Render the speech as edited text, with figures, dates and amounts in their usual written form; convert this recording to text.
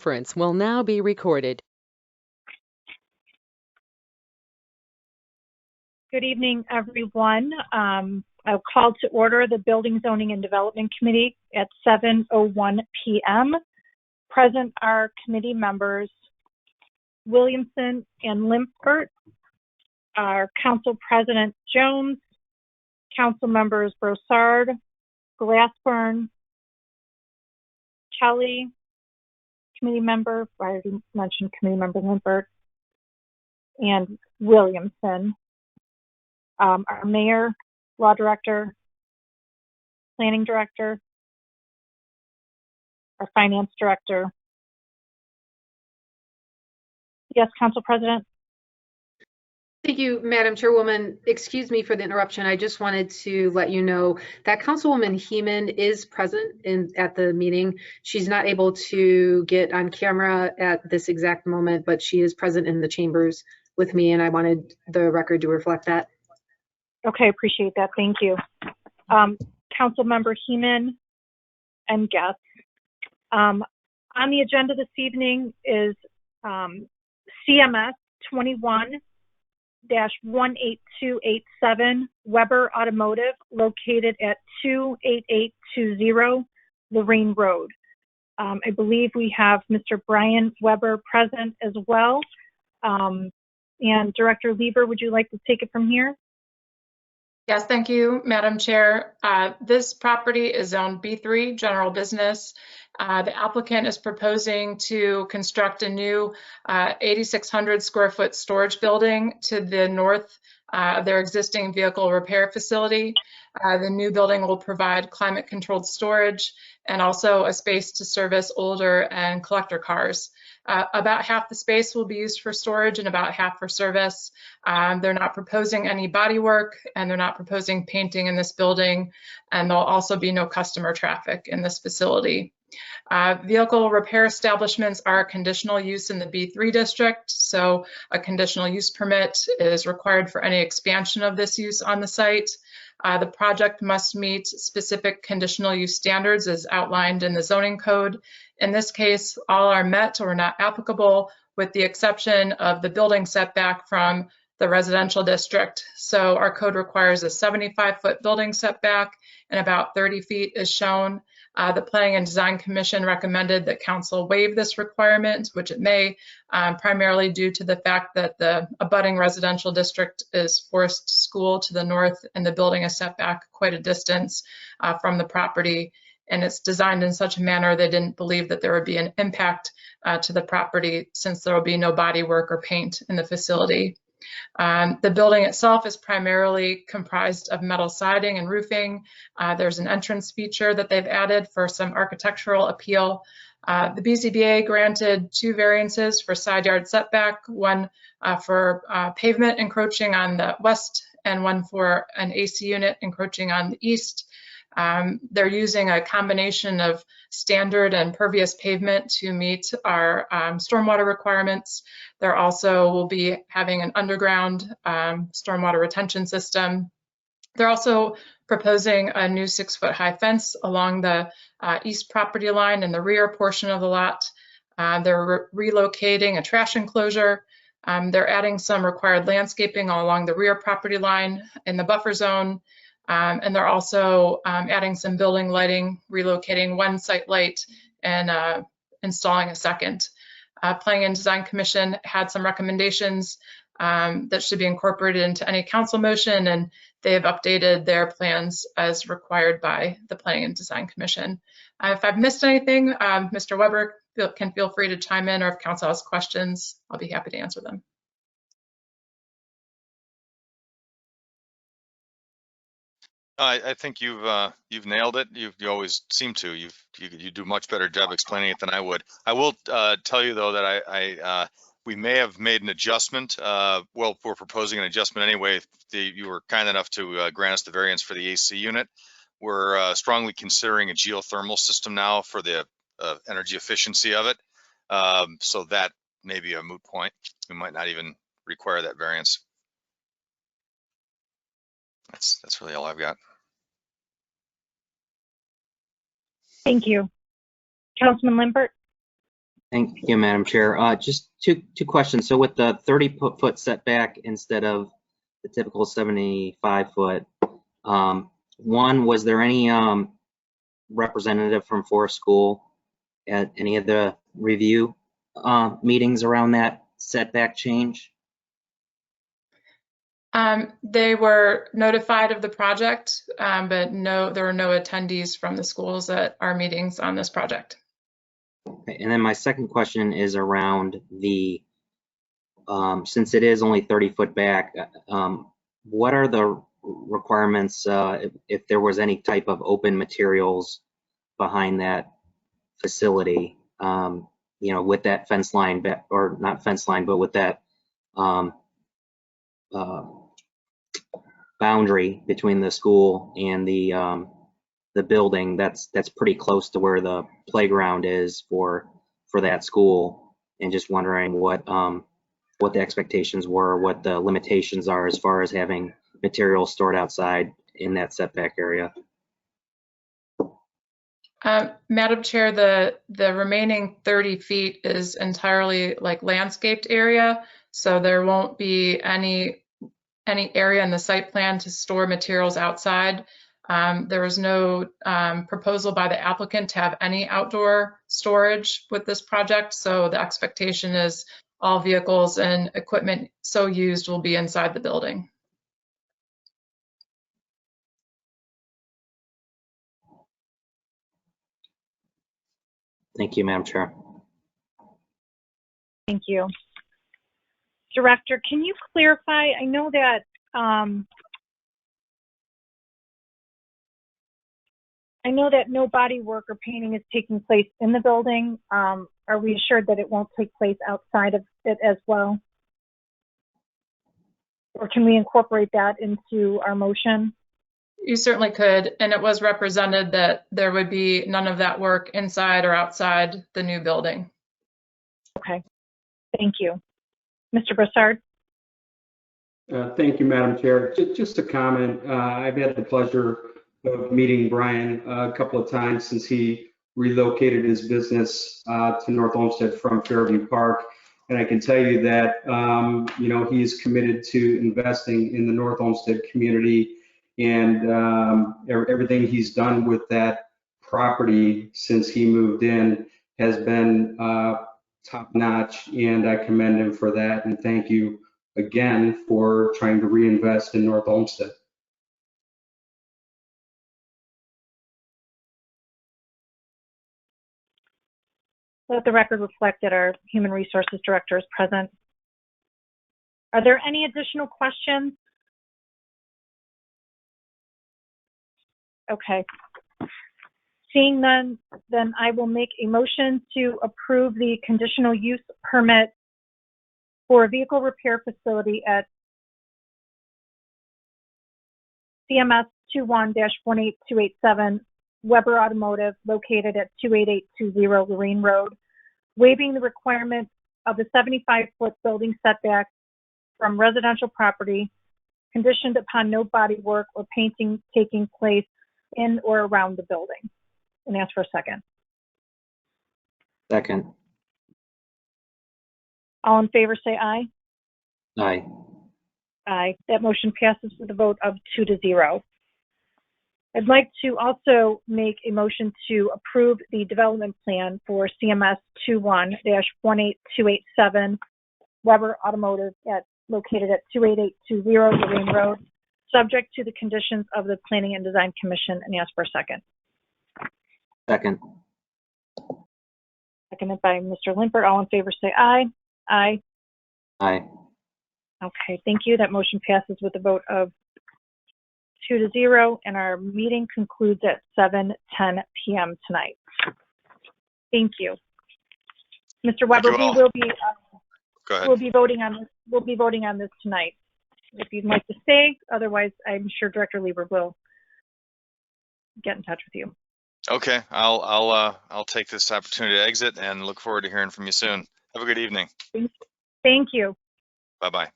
Conference will now be recorded. Good evening, everyone. I'll call to order the Building, Zoning, and Development Committee at 7:01 p.m. Present are committee members Williamson and Limpert, our Council President Jones, Council members Broussard, Glassburn, Kelly, committee member, I already mentioned committee member Limpert, and Williamson. Our mayor, law director, planning director, our finance director. Yes, Council President. Thank you, Madam Chairwoman. Excuse me for the interruption. I just wanted to let you know that Councilwoman Heeman is present at the meeting. She's not able to get on camera at this exact moment, but she is present in the chambers with me, and I wanted the record to reflect that. Okay, appreciate that. Thank you. Council Member Heeman and guests. On the agenda this evening is CMS 21-18287 Weber Automotive, located at 28820 Lorraine Road. I believe we have Mr. Brian Weber present as well. And Director Lieber, would you like to take it from here? Yes, thank you, Madam Chair. This property is zoned B3, general business. The applicant is proposing to construct a new 8,600 square foot storage building to the north of their existing vehicle repair facility. The new building will provide climate controlled storage and also a space to service older and collector cars. About half the space will be used for storage and about half for service. They're not proposing any body work, and they're not proposing painting in this building, and there'll also be no customer traffic in this facility. Vehicle repair establishments are a conditional use in the B3 district, so a conditional use permit is required for any expansion of this use on the site. The project must meet specific conditional use standards as outlined in the zoning code. In this case, all are met or not applicable, with the exception of the building setback from the residential district. So our code requires a 75-foot building setback, and about 30 feet is shown. The Planning and Design Commission recommended that council waive this requirement, which it may, primarily due to the fact that the abutting residential district is Forest School to the north, and the building is set back quite a distance from the property. And it's designed in such a manner they didn't believe that there would be an impact to the property, since there will be no body work or paint in the facility. The building itself is primarily comprised of metal siding and roofing. There's an entrance feature that they've added for some architectural appeal. The BZBA granted 2 variances for side yard setback, one for pavement encroaching on the west and one for an AC unit encroaching on the east. They're using a combination of standard and pervious pavement to meet our stormwater requirements. There also will be having an underground stormwater retention system. They're also proposing a new 6-foot high fence along the east property line in the rear portion of the lot. They're relocating a trash enclosure. They're adding some required landscaping along the rear property line in the buffer zone. And they're also adding some building lighting, relocating one site light and installing a second. Planning and Design Commission had some recommendations that should be incorporated into any council motion, and they have updated their plans as required by the Planning and Design Commission. If I've missed anything, Mr. Weber can feel free to chime in, or if council has questions, I'll be happy to answer them. I think you've nailed it. You always seem to. You do a much better job explaining it than I would. I will tell you though that we may have made an adjustment. Well, we're proposing an adjustment anyway. You were kind enough to grant us the variance for the AC unit. We're strongly considering a geothermal system now for the energy efficiency of it. So that may be a moot point. We might not even require that variance. That's really all I've got. Thank you. Councilman Limpert. Thank you, Madam Chair. Just two questions. So with the 30-foot setback instead of the typical 75-foot, one, was there any representative from Forest School at any of the review meetings around that setback change? They were notified of the project, but no, there were no attendees from the schools at our meetings on this project. Okay, and then my second question is around the, since it is only 30-foot back, what are the requirements if there was any type of open materials behind that facility, you know, with that fence line, or not fence line, but with that boundary between the school and the building that's pretty close to where the playground is for that school, and just wondering what the expectations were, what the limitations are as far as having materials stored outside in that setback area. Madam Chair, the remaining 30 feet is entirely like landscaped area, so there won't be any area in the site plan to store materials outside. There was no proposal by the applicant to have any outdoor storage with this project, so the expectation is all vehicles and equipment so used will be inside the building. Thank you, Madam Chair. Thank you. Director, can you clarify? I know that no body work or painting is taking place in the building. Are we assured that it won't take place outside of it as well? Or can we incorporate that into our motion? You certainly could, and it was represented that there would be none of that work inside or outside the new building. Okay, thank you. Mr. Broussard? Thank you, Madam Chair. Just a comment. I've had the pleasure of meeting Brian a couple of times since he relocated his business to North Olmsted from Fairview Park. And I can tell you that, you know, he's committed to investing in the North Olmsted community, and everything he's done with that property since he moved in has been top notch, and I commend him for that. And thank you again for trying to reinvest in North Olmsted. Let the record reflect that our Human Resources Director is present. Are there any additional questions? Okay. Seeing none, then I will make a motion to approve the conditional use permit for a vehicle repair facility at CMS 21-18287 Weber Automotive, located at 28820 Lorraine Road, waiving the requirement of the 75-foot building setback from residential property, conditioned upon no body work or painting taking place in or around the building. And ask for a second. Second. All in favor, say aye. Aye. Aye. That motion passes with a vote of 2-0. I'd like to also make a motion to approve the development plan for CMS 21-18287 Weber Automotive located at 28820 Lorraine Road, subject to the conditions of the Planning and Design Commission, and ask for a second. Second. Seconded by Mr. Limpert. All in favor say aye. Aye. Aye. Okay, thank you. That motion passes with a vote of 2-0, and our meeting concludes at 7:10 p.m. tonight. Thank you. Mr. Weber, we will be Go ahead. we'll be voting on this tonight. If you'd like to stay, otherwise I'm sure Director Lieber will get in touch with you. Okay, I'll take this opportunity to exit and look forward to hearing from you soon. Have a good evening. Thank you. Bye-bye.